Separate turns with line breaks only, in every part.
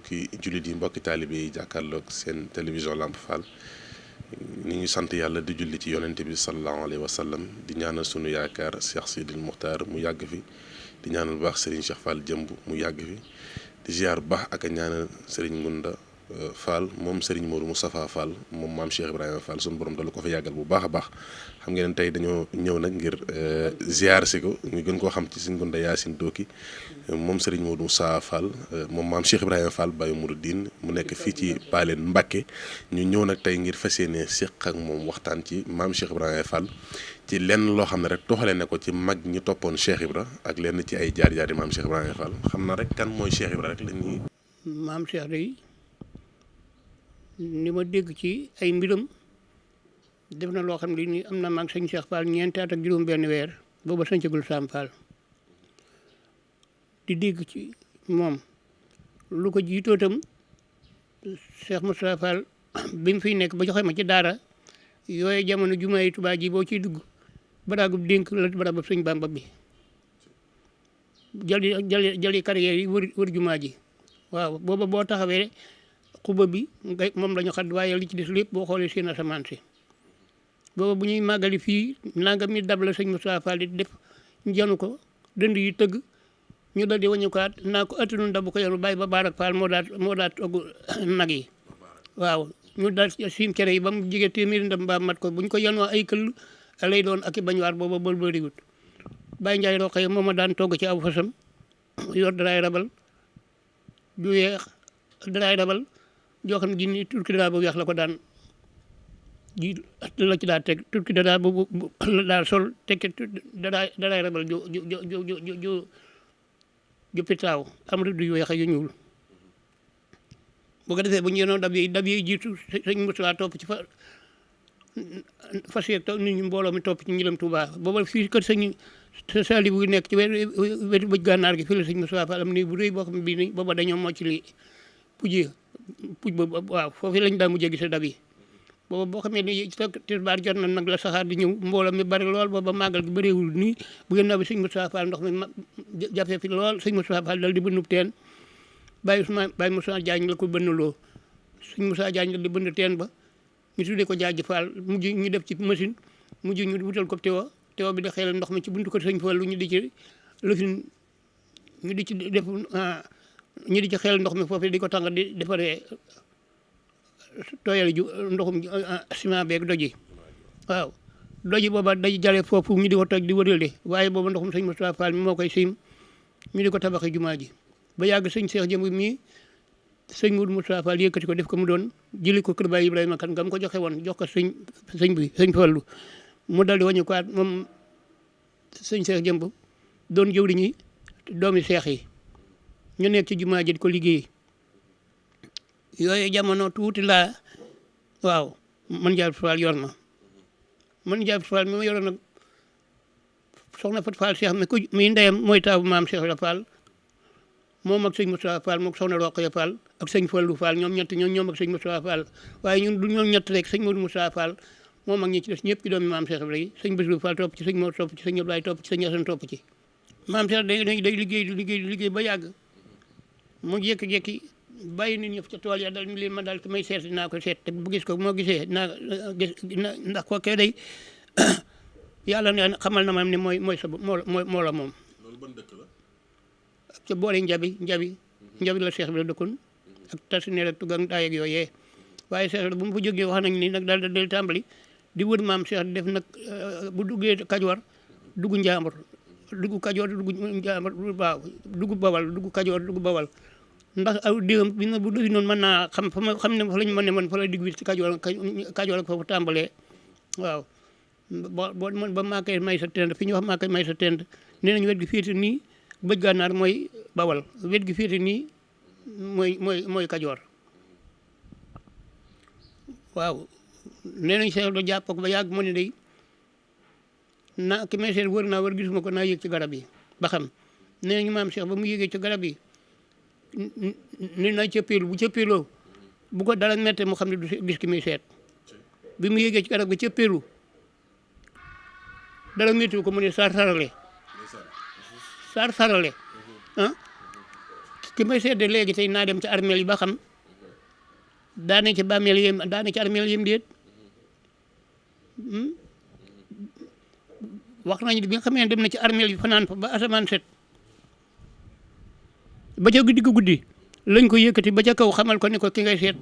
mbokki jullit yi mbokki taalibe yi jàkkaarloog seen télévision Lamp Fall ni ngi sant yàlla di julli ci yonente bi sallallahu alayhi wa sallam di ñaanal sunu yaakaar Cheikh Sidil Muxtaar mu yàgg fi di ñaanal bu baax Serigne Cheikh Fall jëmb mu yàgg fi di ziar bu baax ak a ñaanal Serigne Ngunda Fall moom Serigne Modou Moustapha Fall moom maam Cheikh Ibrahima Fall sunu borom dalu ko fa yàggal bu baax a baax xam ngeen tey dañoo ñëw nag ngir ziar si ko ñu gën koo xam ci Serigne Ngunda Yacine Toki moom Serigne Modou Moustapha Fall moom maam Cheikh Ibrahima Fall Baye Mouridine mu nekk fii ci Paaleen Mbàkke ñu ñëw nag tey ngir fas yéene séq ak moom waxtaan ci maam Cheikh Ibrahima Fall ci lenn loo xam ne rek toxale ne ko ci mag ñi toppoon Cheikh Ibra ak lenn ci ay jaar-jaari maam Cheikh Ibrahima Fall xam na rek kan mooy Cheikh Ibra rek la ñuy.
maam Cheikh day ni ma dégg ci ay mbiram def na loo xam ne ni am na maag sëñ Cheikh Fall ñeenti at ak juróom-benn weer booba sëñcagul Sam Fall di dégg ci moom lu ko jiitoo itam Cheikh Moustapha Fall bi mu fiy nekk ba joxe ma ci daara yooyu jamono jumaa yi Tuubaa ji boo ciy dugg baraagub dénk la baraagub sëñ Bamba bi jali carrière yi wër jumaa ji waaw booba boo taxawee xuba bi ngay moom la ñu xat waaye li ci des lépp boo xoolee seen asamaan si booba bu ñuy màggali fii nanga mi dab la sëñ Moustapha Fall di def ñu janu ko dënd yi tëgg ñu dal di wañu kaat naa ko attanu ndabu ko yoru bàyyi ba Baarak Fall moo daa togg nag yi waaw ñu daal siim cere yi ba mu jege téeméeri ndam mbaa mat ko bu ñu ko yanoo ay këll lay doon ak i bañuwaar booba bël bëriwut Baye Ndiaye roqee moom a daan togg ci aw fasam yor daraay rabal du weex daraay rabal joo xam ne ji ni turki dara bu weex la ko daan ji la ci daa teg turki dara bu la daa sol tekki daraay rabal ju pitaaw am rëdd yu weex yu ñuul bu ko defee bu ñu yenoon dab yi jiitu sëñ Moussa topp ci fas yeeg nit ñi mbooloo mi topp ci ñilam Touba booba fii kër sëñ Sali bu nekk ci wetu bëj gànnaar gi fii la sëñ Moussa Fall am nii bu rëy boo xam ne bii ni booba dañoo mocc li puj ba waaw foofu lañ daa mujjee gis dab yi booba boo xamee ni tisbaar jot na nag la saxaar di ñëw mbooloo mi bari lool booba màggal gi bëreewul nii bu ngeen naa bi sëñ Moussa Fall ndox mi jafee fi lool sëñ Moussa Fall dal di bënnub teen Baye Moussa Diagne la ko bënnaloo sëñ Moussa Diagne dal di bënn teen ba ñu tuddee ko Jaaji Fall mujj ñu def ci machine mujj ñu wutal ko teewa bi di xelal ndox mi ci buntu ko sëñ Fall ñu di ci lëfin ñu di ci def ñu di ci xelal ndox mi foofu di ko tànga di defaree tooyal ju ndoxum ciment beeg doji waaw doji booba day jale foofu ñu di ko toj di wërale waaye booba ndoxum sëñ Moustapha Fall mi moo koy siim ñu di ko tabaxee jumaa ji ba yàgg sëñ Cheikh Jëmb mii sëñ Moudou Moustapha Fall yëkkati ko def ko mu doon jëli ko kër Baye Ibrahima kan nga mu ko joxe woon jox ko sëñ Fallu mu dal di wàññi ko at moom sëñ Cheikh Jëmb doon jëwriñ ñi doomi seex yi ñu nekk ci jumaa ji di ko liggéey yooyu jamono tuuti laa waaw man Jaab Fall yor ma man Jaab Fall mi ma yoroon nag soxna Fat Fall Cheikh mi ku mi ndeyam mooy taabu maam Cheikh la Fall moom ak sëñ Moustapha Fall moom soxna Roqaya Fall ak sëñ Fallou Fall ñoom ñett ñoom ak sëñ Moustapha Fall waaye ñun du ñoom ñett rek sëñ Modou Moustapha Fall moom ak ñi ci des ñëpp ci doomi maam Cheikh Ibrahima sëñ Bassirou Fall topp ci sëñ Mor topp ci sëñ Abdoulaye topp ci sëñ Assane topp ci maam Cheikh day liggéey ba yàgg mu jékki-jékki bàyyi nit ñi ca tool ya dal ni leen ma daal ki may seet dinaa ko seet te bu gis ko moo gisee naa gis ndax ko kee day yàlla ne xamal na ma ne mooy sa moo la moom.
loolu ban dëkk la.
ca boole njabi la Cheikh bi la dëkkoon ak tasineer ak tugg ak daay ak yooyee waaye Cheikh bu mu fa jógee wax nañ ni nag daal del tàmbali di wër maam Cheikh def nag bu duggee Kajoor dugg Njaambur dugg Kajoor dugg Njaambur waaw dugg Bawal dugg Kajoor dugg Bawal ndax aw déwam bi na bu doy noonu mën naa xam fa ma xam ne fa lañ mën ne man fa la digg bi ci Kajoor ak foofu tàmbalee waaw ba maa koy may sa tend fi ñu wax maa koy may sa tend nee nañu wet gi féete nii bëj gànnaar mooy Bawal wet gi féete nii mooy Kajoor waaw nee nañ seetlu jàpp ko ba yàgg mu ne day ki may seet wër naa wër gisuma ko naa yéeg ci garab yi ba xam nee nañu maam Cheikh ba mu yéegee ci garab yi ni na cëppeelu bu cëppeeloo bu ko dara mette mu xam ne du gis ki muy seet bi mu yéegee ci garab ga cëppeelu dara méttiwu ko mu ne sar sarale ah ki may seede léegi tey naa dem ci armeel yi ba xam daane ci bàmmeel yem daane ci armeel yem déet wax nañu bi nga xamee ne dem na ci armeel yi fanaan fa ba asamaan set ba ca guddi lañ ko yëkkati ba ca kaw xamal ko ni ko ki ngay seet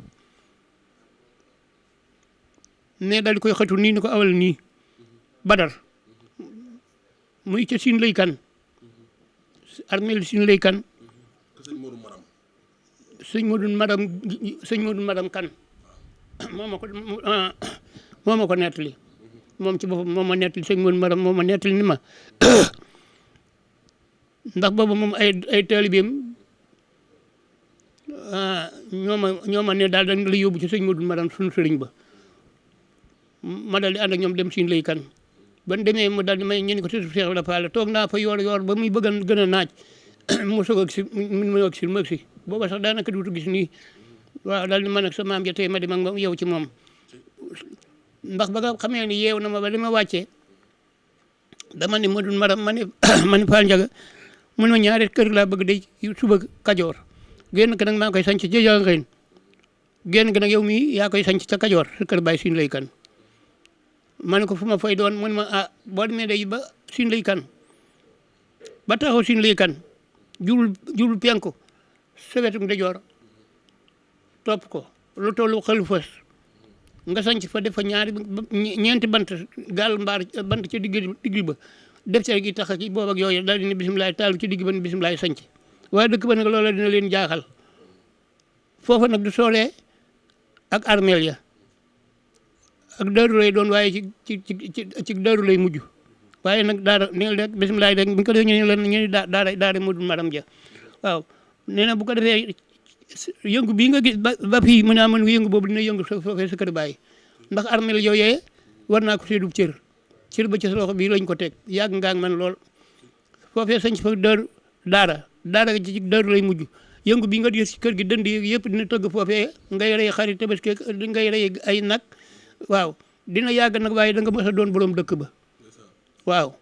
ne daal di koy xëtu nii ni ko awal nii badar muy ca siin lay kan armeel siin lay kan sëñ Modou Maram kan moo ma ko nettali moom ci boppam moo ma nettali sëñ Modou Maram moo ma nettali ni ma ndax boobu moom ay taalibeem ñoo ma ne daal dañ la yóbbu ci sëñ Modou Maram suñu sëriñ ba ma daal di ànd ak ñoom dem siin lay kan ban demee mu daal di may ñu ni ko sëtu Cheikh Ibra Fall toog naa fa yoor ba muy bëgg a gën a naaj mu soog a si booba sax daanaka duutu gis nii waaw daal di man ak sa maam ja tey ma dem ak yow ci moom ndax ba nga xamee ni yeew na ma ba dama wàccee dama ne Modou Maram ma ne Fall Ndiaga mun ma ñaari kër laa bëgg day suba Kajoor génn ka nag maa ngi koy sanc ca Jangeen génn ka nag yow mii yaa koy sanc ca Kajoor sa kër Baay Siin lay kan ma ne ko fu ma fay doon mun ma boo demee day ba Siin lay kan ba taxaw Siin lay kan jublu penku sa wetu ndijoor topp ko lu tollu xalu fas nga sanc fa def fa ñeenti bant gaal mbaar bant ci digg ba def ci gi tax ki boobu ak yooyu daal di ne bisimilah taalu ci digg ba ne bisimilah sanc waaye dëkk ba nag loola dina leen jaaxal foofa nag du soolee ak armeel ya ak daaru lay doon waaye ci daaru lay mujj waaye nag daara ni nga def bisimilah rek bu ñu ko defee ñu daara Modou Maram ja waaw nee na bu ko defee yëngu bii nga gis ba fii mën naa mën yëngu boobu dina yëngu foofee sa kër bàyyi ndax armeel yooyee war naa ko seedub cër ba ci sa loxo bii lañ ko teg yàgg ngaa man lool foofee sañ fa daara ci daaru lay mujj yëngu bii nga gis ci kër gi dënd yëpp dina tëgg foofee ngay rey xarit tabaski ngay rey ay nag waaw dina yàgg nag waaye da nga mës a doon borom dëkk ba waaw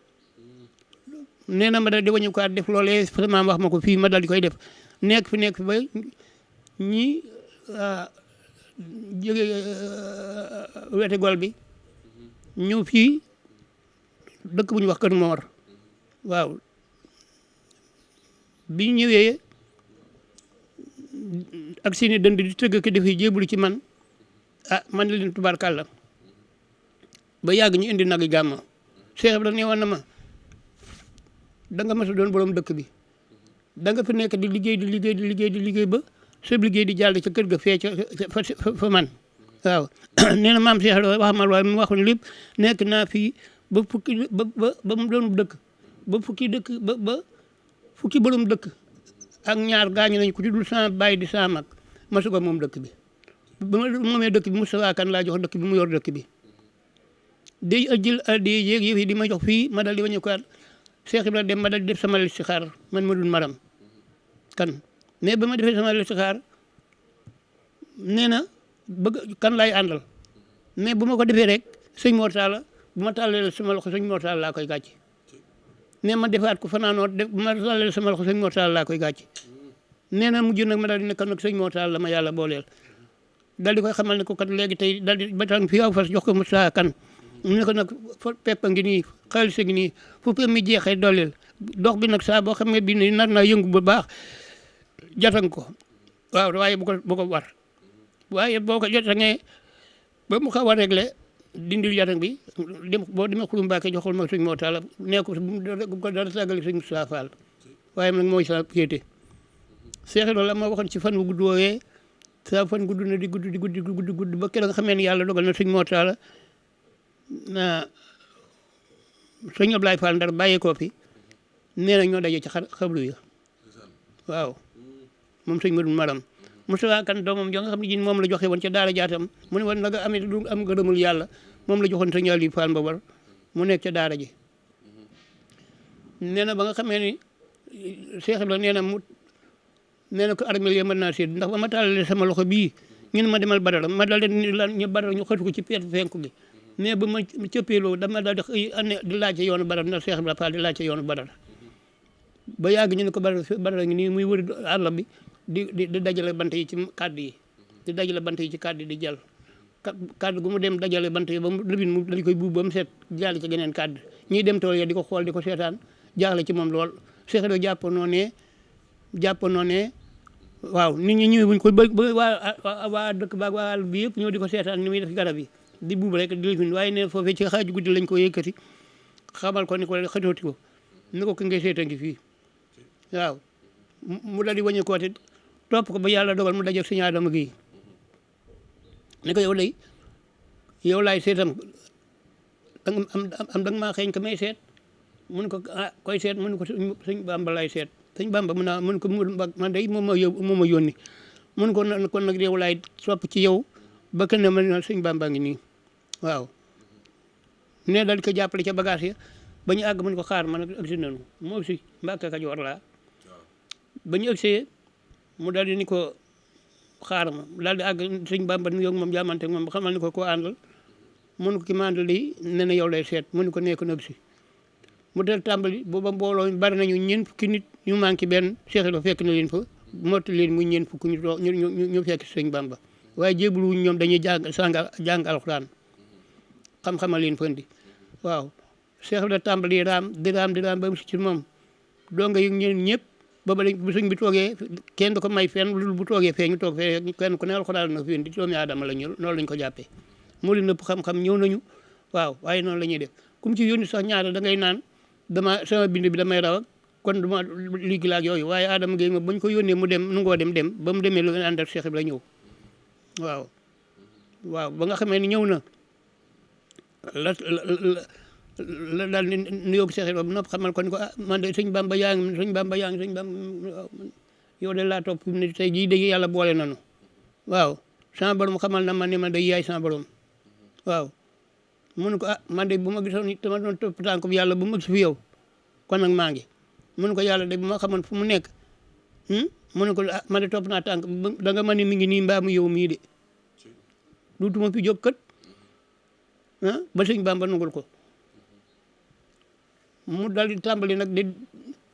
nee na ma daal di wañu ko def loolee sama wax ma ko fii ma daal di koy def nekk fi ba ñi jóge wete gol bi ñëw fii dëkk bu ñu wax Kër Moor waaw bi ñëwee ak seeni dënd di tëgg ki dafay jébbalu ci man man la leen tubaarkàlla ba yàgg ñu indi nag yi gàmma Cheikh Ibrahima ne woon na ma da nga mas a doon borom dëkk bi da nga fi nekk di liggéey ba sa liggéey di jàll ca kër ga fee fa man waaw nee na maam Cheikh wax ma waaye mu waxoon lépp nekk naa fii ba fukki ba mu doon dëkk ba fukki borom dëkk ak ñaar gaañu nañ ko ci dul sama bàyyi di sama mag ma suga moom dëkk bi ba ma moomee dëkk bi Moustapha Kane laa jox dëkk bi mu yor dëkk bi day jël di yéeg yëf yi di ma jox fii ma dal di wañu ko Cheikh Ibrahima dem ma dal di def sama listixaar man Modou Maram kan mais ba ma defee sama listixaar nee na bëgg kan laay àndal mais bu ma ko defee rek sëñ Mor Talla bu ma tàllee sama loxo sëñ Mor Talla laa koy gàcce nee ma defaat ko fanaanoo def bu ma tàllee sama loxo sëñ Mor Talla laa koy gàcce nee na mujj nag ma daal di nekk nag sëñ Mor Talla la ma yàlla booleel daal di koy xamal ne ko kat léegi tey daal di batang fi aw fas jox ko Moustapha Kane mu ne ko nag pepp a ngi nii xaalis a ngi nii fu pepp mi jeexee dooleel dox bi nag saa boo xam ne bii nii nar naa yëngu bu baax jatan ko waaw waaye bu ko war waaye boo ko jotangee ba mu xaw a réglé dindil jatan bi boo demee Xulu Mbàkke joxul ma sëñ Mor Talla nee ko bu ko dara sàggale sëñ Moustapha Fall waaye nag mooy sa féete Cheikh loolu la ma waxoon ci fan wu gudd woowee sa fan gudd na di gudd ba keroog nga xamee ne yàlla dogal na sëñ Mor Talla na sëñ Ablaye Fall Ndar bàyyi ko fi nee na ñoo daje ci xablu ya waaw moom sëñ Modou Maram Moustapha Kane doomam jo nga xam ne ji moom la joxe woon ca daara jaatam mu ne woon na nga amee du am gërëmul yàlla moom la joxoon sëñ Aliou Fall Mbabar mu nekk ca daara ji nee na ba nga xamee ni Cheikh Ibrahima nee na ko armeel ya mën naa sédd ndax ba ma tàllalee sama loxo bii ñu ne ma demal Badara ma dal ñu Badara ñu xëtu ko ci peet fenku gi mais ba ma cëppeeloo dama daal di laajte yoonu Badara ndax Cheikh Ibrahima Fall di laajte yoonu Badara ba yàgg ñu ne ko Badara ngi nii muy wër àll bi di dajale bant yi ci kàdd yi di dajale bant yi ci kàdd yi di jàll kàdd gu mu dem dajale bant yi ba mu rëbin mu dañ koy buub ba mu set jàll ci geneen kàdd ñiy dem tool ya di ko xool di ko seetaan jaaxle ci moom lool Cheikh Ibra jàpp noonee waaw nit ñi ñëwee wuñ ko ba waa dëkk baag waa àll bi yëpp ñoo di ko seetaan ni muy def garab yi di buub rek di lifin waaye ne foofee ci xaaju guddi lañ ko yëkkati xamal ko ni ko xëtooti ko ni ko ki ngay seeta ngi fii waaw mu dal di wàññi koote topp ko ba yàlla dogal mu dajeeg Sëñ Adama gi ne ko yow laay seetam danga maa xeeñ ko may seet mun ko koy seet mun ko Sëñ Bamba laay seet Sëñ Bamba mun ko man day moom ma yónni mun ko kon nag yow laay sopp ci yow ba kenn ma Sëñ Bamba ngi nii waaw ne dal di ko jàppale ca bagage ya ba ñu àgg mun ko xaar man agsi nañu mu agsi Mbàkke Kajoor laa ba ñu agsee mu daal di ni ko xaar ma daal di àgg Sëñ Bamba nu yoog moom jaamante moom xamal ni ko koo àndal mun ko ki ma àndal lii nee na yow lay seet mu ni ko nekk na agsi mu del tàmbali booba mbooloo bari nañu ñeent fukki nit ñu manqué benn Cheikh Ibra fekk na leen fa motti leen muy ñeent fukki ñu fekk Sëñ Bamba waaye jébbalu wuñ ñoom dañuy jàng alxuraan xam-xamal leen fa indi waaw Cheikh Ibra tàmbali raam di raam ba mu si ci moom doo nga yëg ñeen ñëpp booba lañ bu sëñ bi toogee kenn du ko may fenn lu bu toogee fee ñu toog fee kenn ku ne alxuraan na fi indi doomi aadama la ñu noonu lañ ko jàppee moo leen nëpp xam-xam ñëw nañu waaw waaye noonu la ñuy def comme ci yónni sax ñaare da ngay naan sama bind bi damay raw ak kon duma ligi laak yooyu waaye Adama Gueye moom bañ ko yónnee mu dem nu ngoo dem ba mu demee lu ànd ak Cheikh Ibra ñëw waaw ba nga xamee ni ñëw na la daal di nuyoo Cheikh Ibra bu nopp xamal ko ni ko man de Sëñ Bamba yaa ngi yow de laa topp ne tey jii de yàlla boole nañu waaw sama borom xamal na ma ne ma day yaay sama borom waaw mun ko man de bu ma gisoon ni dama doon topp tànk bi yàlla bu ma gis fi yow kon nag maa ngi mun ko yàlla de bu ma xamoon fu mu nekk mu ne ko man de topp naa tànk da nga ma ne mi ngi nii mbaa mu yow mii de duutuma fi jóg kat ba Sëñ Bamba nangul ko mu dal di tàmbali nag di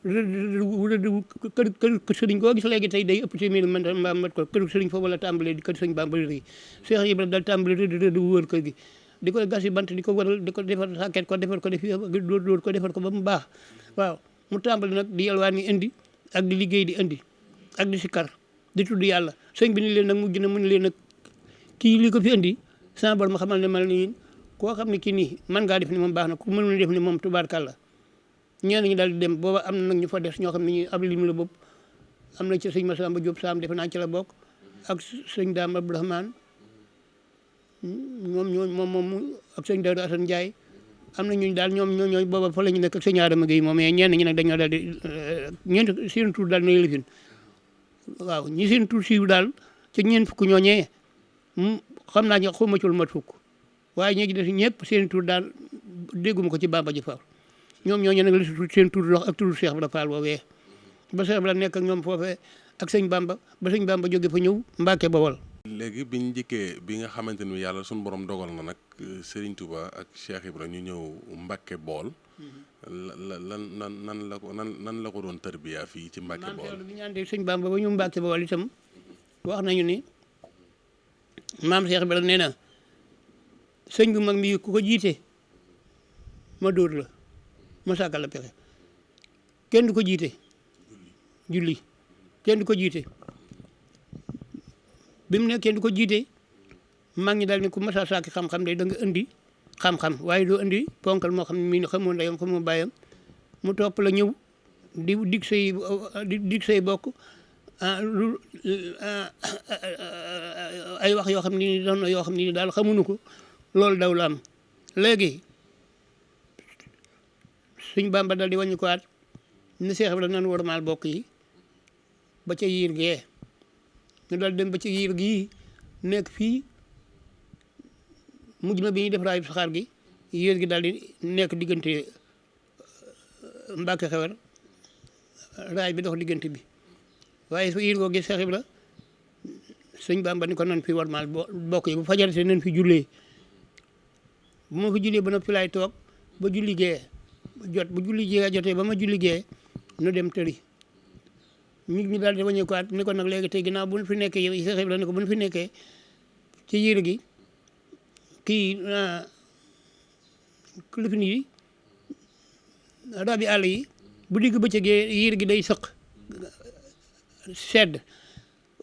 kër sëriñ koo gis léegi tey day ëpp téeméeri man mbaa mat ko kër sëriñ foofu la tàmbalee di kër Sëñ Bamba rii Cheikh Ibra dal tàmbali rëdd wër kër gi di ko gas yi bant di ko waral di ko defar sàkket ko defar ko def dóor ko defar ko ba mu baax waaw mu tàmbali nag di yalwaan ni indi ak di liggéey di indi ak di sikkar di tudd yàlla sëñ bi ni leen nag mujj na mu ne leen nag kii li ko fi indi sama borom ma xamal ne mal ni koo xam ne kii nii mën ngaa def ni moom baax na ku mënul def ni moom tubaarkàlla ñenn ñi daal di dem booba am na nag ñu fa des ñoo xam ne ñu ab lim la bopp am na ci sëñ Massamba Diop Sam defe naa ci la bokk ak sëñ Dame Abdourahmane moom ak sëñ Dawda Assane Ndiaye am na ñu daal ñooy booba fa la ñu nekk ak sëñ Adama Gueye moom mais ñenn ñi nag dañoo daal di ñeent seen tur daal nay lifin waaw ñi seen tur siiw daal ci ñeent fukk ñooñee xam naa ñu xawma ci lu mat fukk waaye ñi ci des ñëpp seen tur daal dégguma ko ci Bamba ji Fall ñoom ñooñu nag la seen tur dox ak turu Cheikh Ibra Fall boobee ba Cheikh Ibra nekk ak ñoom foofee ak sëñ Bamba ba sëñ Bamba jóge fa ñëw Mbàkke Bawol.
léegi biñ njëkkee bi nga xamante ni yàlla suñu borom dogal na nag Serigne Touba ak Cheikh Ibra ñu ñëw Mbàkke Bawol nan la ko doon tarbiya fii ci Mbàkke Bawol.
bi ñu àndee sëñ Bamba ba ñu Mbàkke Bawol itam wax nañu ni maam Cheikh Ibra nee na sëñ bu mag mi ku ko jiite ma dóor la ma sàkkal la pexe kenn du ko jiite julli kenn du ko jiite bi mu ne kenn du ko jiite mag ñi daal ni ku masa sàkki xam-xam day da nga indi xam-xam waaye doo indi ponkal moo xam ne mii xamoo ndeyam xamoo bàyyam mu topp la ñëw di dig say bokk ay wax yoo xam ni doon na yoo xam ni daal xamuñu ko loolu daw la am léegi Sëñ Bamba dal di wàññi ko waat ni Cheikh Ibra nan warmaal bokk yi ba ca yiir gee ñu dal dem ba ca yiir gii nekk fii mujj na bi ñuy def raayu saxaar gi yiir gi daal di nekk diggante Mbàkke Xewar raay bi dox diggante bi waaye su yiir goo gis Cheikh Ibra Sëñ Bamba ni ko nan fi warmaal bokk yi bu fajarate nan fi jullee bu ma fi jullee ba noppi laay toog ba julli gee jot bu julli gee jotee ba ma julli gee nu dem tëri ñu daal di wàññeekuwaat ni ko nag léegi tey ginnaaw bu ñu fi nekkee yow Cheikh Ibra ne ko bu ñu fi nekkee ci yére gi kii lifin yi rabi àll yi bu digg bëccëgee yére gi day sëq sedd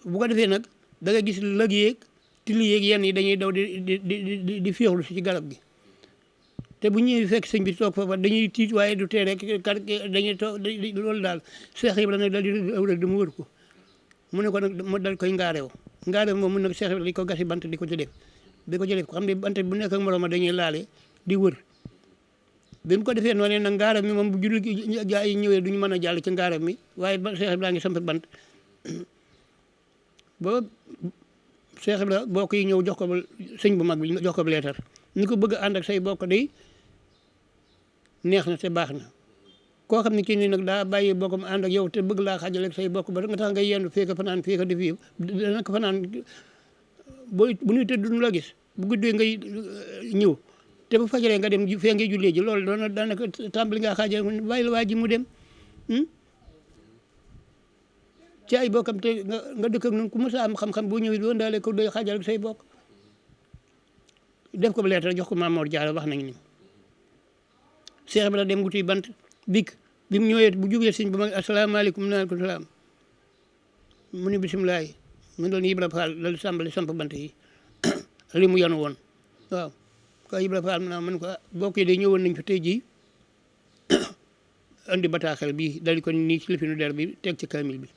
bu ko defee nag da nga gis lëg yeeg tilli yeeg yenn yi dañuy daw di féexlu si ci garab gi te bu ñëwee fekk sëñ bi toog foofa dañuy tiit waaye du tee rek dañuy toog loolu daal Cheikh Ibra nag dal di rëdd mu wër ko mu ne ko nag mu dal koy ngaareew moom mun nag Cheikh Ibra di ko gasi bant di ko ci def xam ne bant bu nekk ak moroom dañuy laale di wër bi mu ko defee noonu nag ngaareem mi moom bu julli gaa yi ñëwee duñu mën a jàll ci ngaareem mi waaye Cheikh Ibra ngi samp bant ba Cheikh Ibra bokk yi ñëw jox ko sëñ bu mag bi jox ko leetar ñu ko bëgg a ànd ak say bokk day neex na te baax na koo xam ne kii nii nag daa bàyyi bokkam ànd ak yow te bëgg laa xaajale ak say bokk ba nga tax nga yendu fii ka fanaan fii ka def yëpp dana ko fanaan bu ñuy tëdd duñu la gis bu guddee ngay ñëw te bu fajaree nga dem fee ngay jullee ji loolu doona daanaka tàmbali ngaa xaajale bàyyi la waa ji mu dem ci ay bokkam te nga dëkk ak ñun ku mës a am xam-xam boo ñëwee doon daale ko doy xaajal ak say bokk def ko ba leetar jox ko Maam Mor Jaara wax nañu ni Cheikh Ibra dem wuti bant bik bi mu ñëwee bu jubee sëñ bu mag asalaamaaleykum naaleykum salaam mu ni bisimilaay mu doon Ibra Fall dal sàmbali samp bant yi li mu yanu woon waaw ko Ibra Fall man ko bokk yi day ñëwoon nañ fi tey jii andi bataaxel bi dal di ko nii ci lifinu der bi teg ci kaamil bi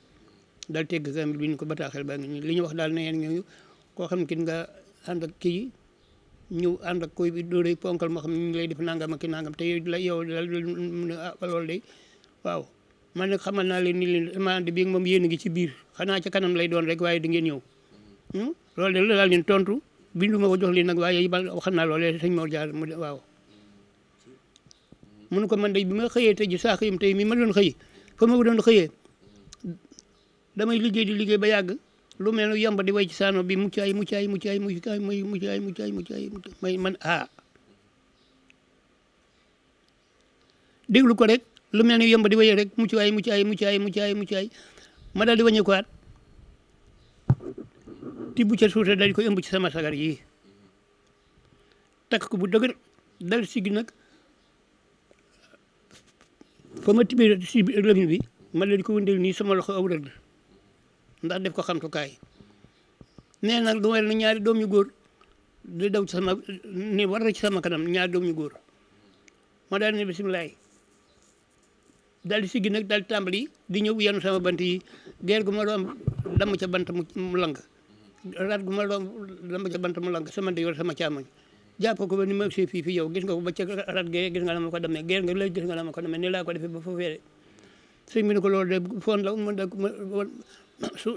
dal tegg kaamil bi ni ko bataaxel baa ngi nii li ñu wax daal ne yeen ñooñu koo xam ne kin nga ànd ak kii ñëw ànd ak koy bi dóoray ponkal moo xam ne ñu ngi lay def nangam ak ki nangam te yow mu ne loolu day waaw man nag xamal naa leen ni leen amande bi moom yéen a ngi ci biir xanaa ca kanam lay doon rek waaye di ngeen ñëw loolu de la daal leen tontu bindu ma ko jox leen nag waaye xam naa loolee sëñ Mor Jaar mu waaw mu ne ko man de bi ma xëyee tey ji saa xëyam tey mi ma doon xëy fa ma doon xëyee damay liggéey di liggéey ba yàgg lu mel ne yamba di way ci saano bi muccaay may man déglu ko rek lu mel ne yamba di way rek muccaay ma daal di wàññi ko waat tibb ca suuta daal di ko ëmb ci sama sagar yi takk ko bu dëgër dal sigi nag fa ma tibbee si lëmin bi ma daal di ko wëndeel nii sama loxo aw rëdd ndax def ko xamtukaay nee nag du mel ne ñaari doom yu góor di daw ci sama ni war na ci sama kanam ñaari doom yu góor ma daal ne bisimilaay daal di siggi nag daal di tàmbali di ñëw yenu sama bant yi geer gu ma doom damm ca bant mu lang raat gu ma doom damm ca bant mu lang sama ndeyjoor sama càmmoñ jàpp ko ba ni ma see fii yow gis nga ko ba ca rat gee gis nga la ma ko demee geer nga lay gis nga la ma ko demee ni laa ko defee ba foofee de sëñ bi ne ko loolu de foon la mu da su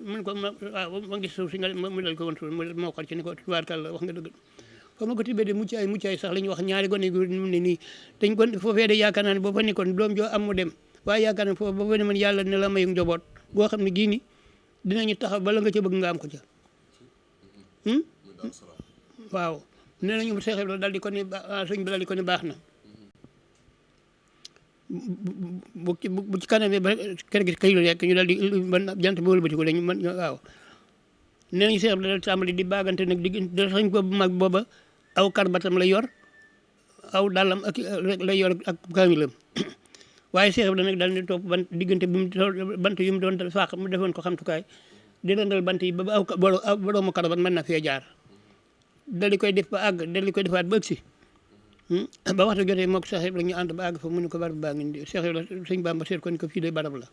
mun ko waaw ma gis suuf si nga mu dal ko woon suuf moo xar ci ni ko tubaarkal la wax nga dëgg fa ma ko tibbee de muccaay sax la ñu wax ñaari gone gu mu ne nii dañ ko foofee de yaakaar naa ne boo fa nekkoon doom joo am mu dem waaye yaakaar naa foofu boo fa ne man yàlla ne la mayu njaboot goo xam ne gii ni dinañu taxaw bala nga ca bëgg nga am ko ca waaw nee nañu Cheikh Ibra daal di ko ne sëñ bi daal di ko ne baax na bu ci kanamee ba kër gi kay rek ñu daal di jant bi wëlbati ko dañu mën waaw nee nañu Cheikh Ibra daal tàmbali di baagante nag di sañ ko bu mag booba aw karbatam la yor aw dàllam ak lay yor ak kaamilam waaye Cheikh Ibra nag daal di topp diggante bi mu bant yu mu doon faax mu defoon ko xamtukaay di randal bant yi ba aw boroomu karabat mën na fee jaar dal di koy def ba àgg dal di koy defaat ba ëgg si ba waxtu jotee mook Cheikh Ibra ñu ànd ba àgg fa mu ne ko barab baa ngi nii Cheikh Ibra sëñ Bamba seet ko ni ko fii de barab la